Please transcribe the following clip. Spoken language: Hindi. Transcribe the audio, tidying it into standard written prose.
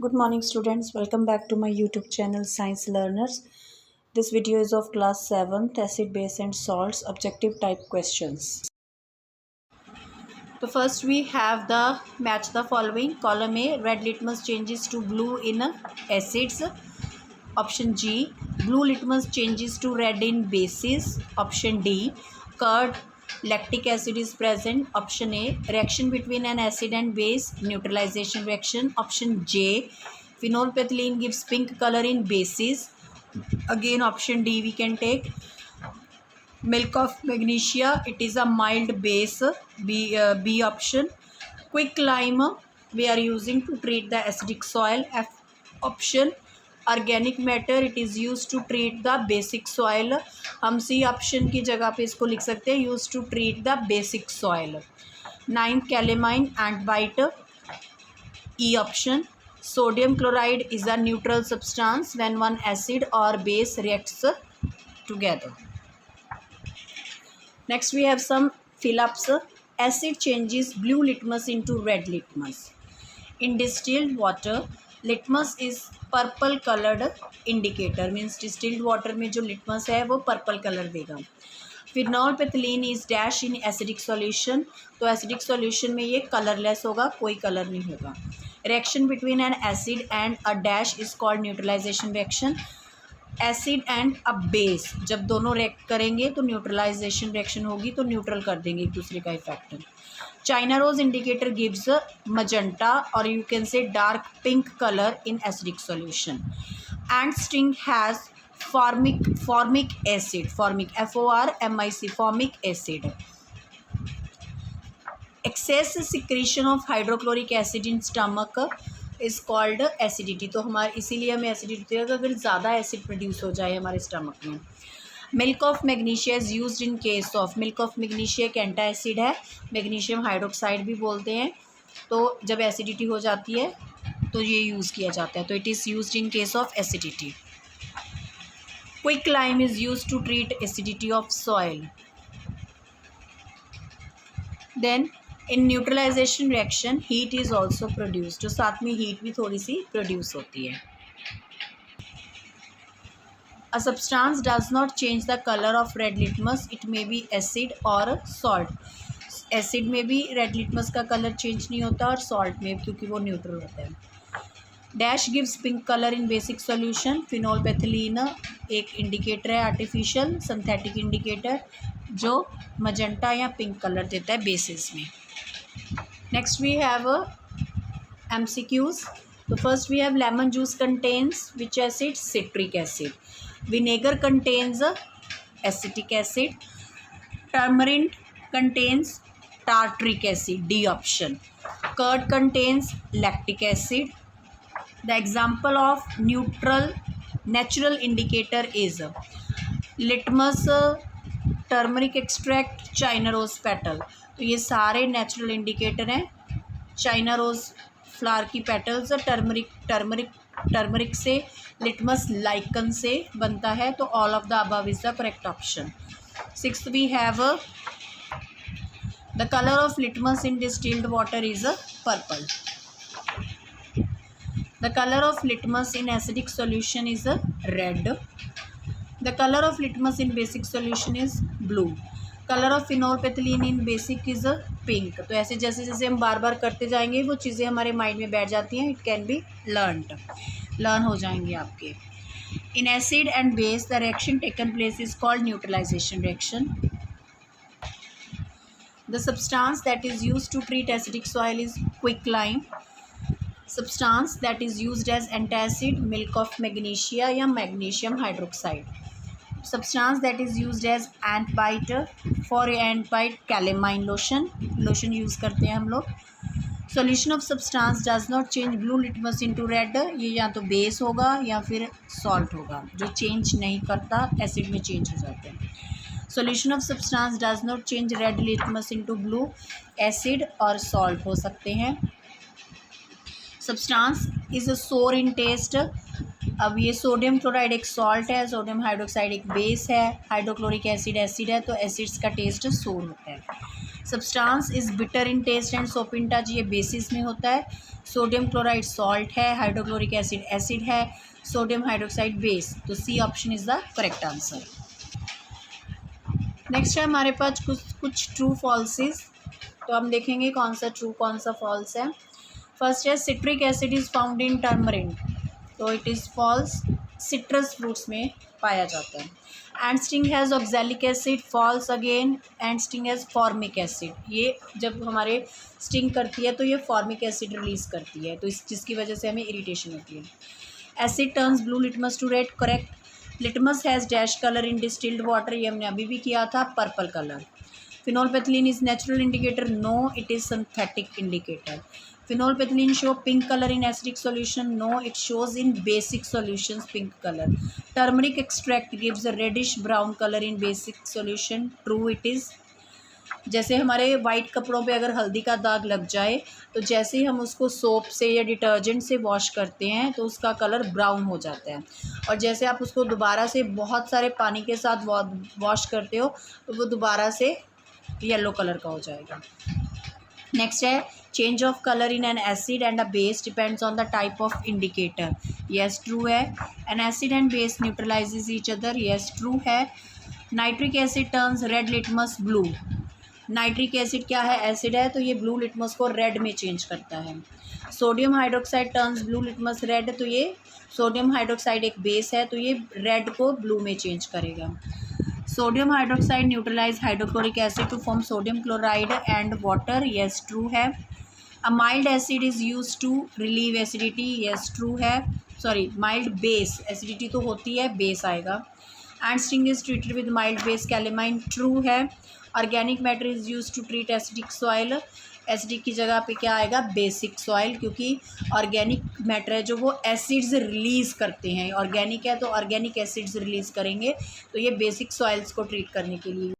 Good morning students, welcome back to my YouTube channel Science Learners. This video is of class 7th acid, base and salts objective type questions. So first we have the match the following. Column A, red litmus changes to blue in acids. Option G, blue litmus changes to red in bases. Option D, curd lactic acid is present. Option A, reaction between an acid and base, neutralization reaction. Option J, phenolphthalein gives pink color in bases. Again option D we can take. Milk of magnesia, it is a mild base. B option. Quicklime we are using to treat the acidic soil. F option. Organic matter, it is use to treat the basic soil. हम सी ऑप्शन की जगह पे इसको लिख सकते हैं, use to treat the basic soil. 9th calamine and bite. E option. Sodium chloride is a neutral substance when one acid और base reacts together. Next we have some fill-ups. Acid changes blue litmus into red litmus. In distilled water, litmus is purple coloured indicator. Means distilled water में जो लिटमस है वो पर्पल कलर देगा. Phenolphthalein is dash in acidic solution. तो एसिडिक सॉल्यूशन में ये कलरलेस होगा, कोई कलर नहीं होगा. Reaction between an acid and a dash is called neutralisation reaction. Acid and a base जब दोनों रिएक्ट करेंगे तो न्यूट्रलाइजेशन रिएक्शन होगी, तो न्यूट्रल कर देंगे एक दूसरे का effect. China rose indicator gives magenta or you can say dark pink color in acidic solution. Ant sting has formic acid. Formic, F-O-R-M-I-C, formic acid. Excess secretion of hydrochloric acid in stomach is called acidity. तो हमारे इसीलिए हमें एसिडिटी होती है अगर ज़्यादा एसिड प्रोड्यूस हो जाए हमारे स्टमक में. Milk of magnesia is used in case of. Milk of magnesia एक एंटा एसिड है, मैग्नीशियम हाइड्रोक्साइड भी बोलते हैं. तो जब एसिडिटी हो जाती है तो ये यूज़ किया जाता है, तो it is used in case of acidity. Quick lime is used to treat acidity of soil. Then in neutralisation reaction heat is also produced. तो साथ में हीट भी थोड़ी सी प्रोड्यूस होती है. A substance does not change the color of red litmus. It may be acid or salt. Acid में भी रेड लिटमस का कलर चेंज नहीं होता और सॉल्ट में, क्योंकि वो न्यूट्रल होता है. Dash gives pink colour in basic solution. Phenolphthalein एक इंडिकेटर है आर्टिफिशियल सिंथेटिक इंडिकेटर जो मजेंटा या पिंक कलर देता है बेसिस में. Next we have MCQs. तो first we have lemon juice contains which acid? Citric acid. Vinegar contains acetic acid. Tamarind contains tartaric acid. D option. Curd contains lactic acid. The example of natural indicator is litmus, turmeric extract, China rose petal. तो ये सारे नेचुरल इंडिकेटर हैं. चाइना रोज फ्लावर की पेटल्स, टर्मरिक से, लिटमस लाइकन से बनता है. तो all of the above is the correct option. 6th we have the colour of litmus in distilled water is purple. The colour of litmus in acidic solution is red. The colour of litmus in basic solution is blue. Colour of phenolphthalein in basic is pink. तो ऐसे जैसे जैसे हम बार बार करते जाएंगे वो चीज़ें हमारे माइंड में बैठ जाती हैं. इट कैन बी लर्न हो जाएंगे आपके. In acid and base the reaction taken place is called neutralisation reaction. The substance that is use to treat acidic soil is quicklime. Substance that is used as antacid, milk of magnesia या magnesium hydroxide. Substance that is used as ant bite. For ant bite calamine lotion use करते हैं हम लोग. Solution of substance does not change blue litmus into red. ये या तो बेस होगा या फिर सॉल्ट होगा, जो चेंज नहीं करता, एसिड में चेंज हो जाते हैं. Solution of substance does not change red litmus into blue. Acid और सॉल्ट हो सकते हैं. Substance is a sour in taste. अब ये सोडियम क्लोराइड एक सॉल्ट है, सोडियम हाइड्रोक्साइड एक बेस है, हाइड्रोक्लोरिक एसिड है, तो एसिड्स का टेस्ट सोर होता है. Substance is bitter in taste and soap in touch, ये बेसिस में होता है। सोडियम क्लोराइड सॉल्ट है, हाइड्रोक्लोरिक एसिड एसिड है, सोडियम हाइड्रोक्साइड बेस। तो C option is the correct answer. Next है हमारे पास कुछ ट्रू फॉल्सेस, तो हम देखेंगे कौन सा ट्रू कौन सा फॉल्स है। फर्स्ट है citric acid is found in turmeric, तो it is false, citrus fruits में पाया जाता है। And sting has oxalic acid, false again. And sting has formic acid, ये जब हमारे स्टिंग करती है तो ये फॉर्मिक एसिड रिलीज़ करती है, तो इस जिसकी वजह से हमें इरिटेशन होती है। Acid turns blue litmus to red, correct. Litmus has dash colour in distilled water, ये हमने अभी भी किया था, purple colour. Phenolphthalein is natural indicator, no it is synthetic indicator. Phenolphthalein show pink color in acidic solution, no it shows in basic solutions pink color. Turmeric extract gives a reddish brown color in basic solution, true it is। जैसे हमारे वाइट कपड़ों पे अगर हल्दी का दाग लग जाए तो जैसे ही हम उसको सोप से या डिटर्जेंट से वॉश करते हैं तो उसका कलर ब्राउन हो जाता है, और जैसे आप उसको दोबारा से बहुत सारे पानी के साथ वॉश करते हो तो वो दोबारा से येलो कलर का हो जाएगा। नेक्स्ट है change of colour in an acid and a base depends on the type of indicator, yes true है। An acid and base neutralises each other, yes true है। Nitric acid turns red litmus blue, nitric acid क्या है, एसिड है, तो ये ब्लू लिटमस को रेड में चेंज करता है। Sodium hydroxide turns blue litmus red, तो ये सोडियम हाइड्रोक्साइड एक बेस है तो ये रेड को ब्लू में चेंज करेगा। Sodium hydroxide neutralise hydrochloric acid to form sodium chloride and water, yes true है। A mild acid is use to relieve acidity, yes true है। सॉरी माइल्ड बेस, एसिडिटी तो होती है, बेस आएगा। And sting is treated with mild base calamine, true है। Organic matter is use to treat acidic soil, acidic की जगह पे क्या आएगा, बेसिक सॉइल, क्योंकि ऑर्गेनिक मैटर है जो वो एसिड्स रिलीज़ करते हैं, ऑर्गेनिक है तो ऑर्गेनिक एसिड्स रिलीज़ करेंगे, तो ये बेसिक सॉइल्स को ट्रीट करने के लिए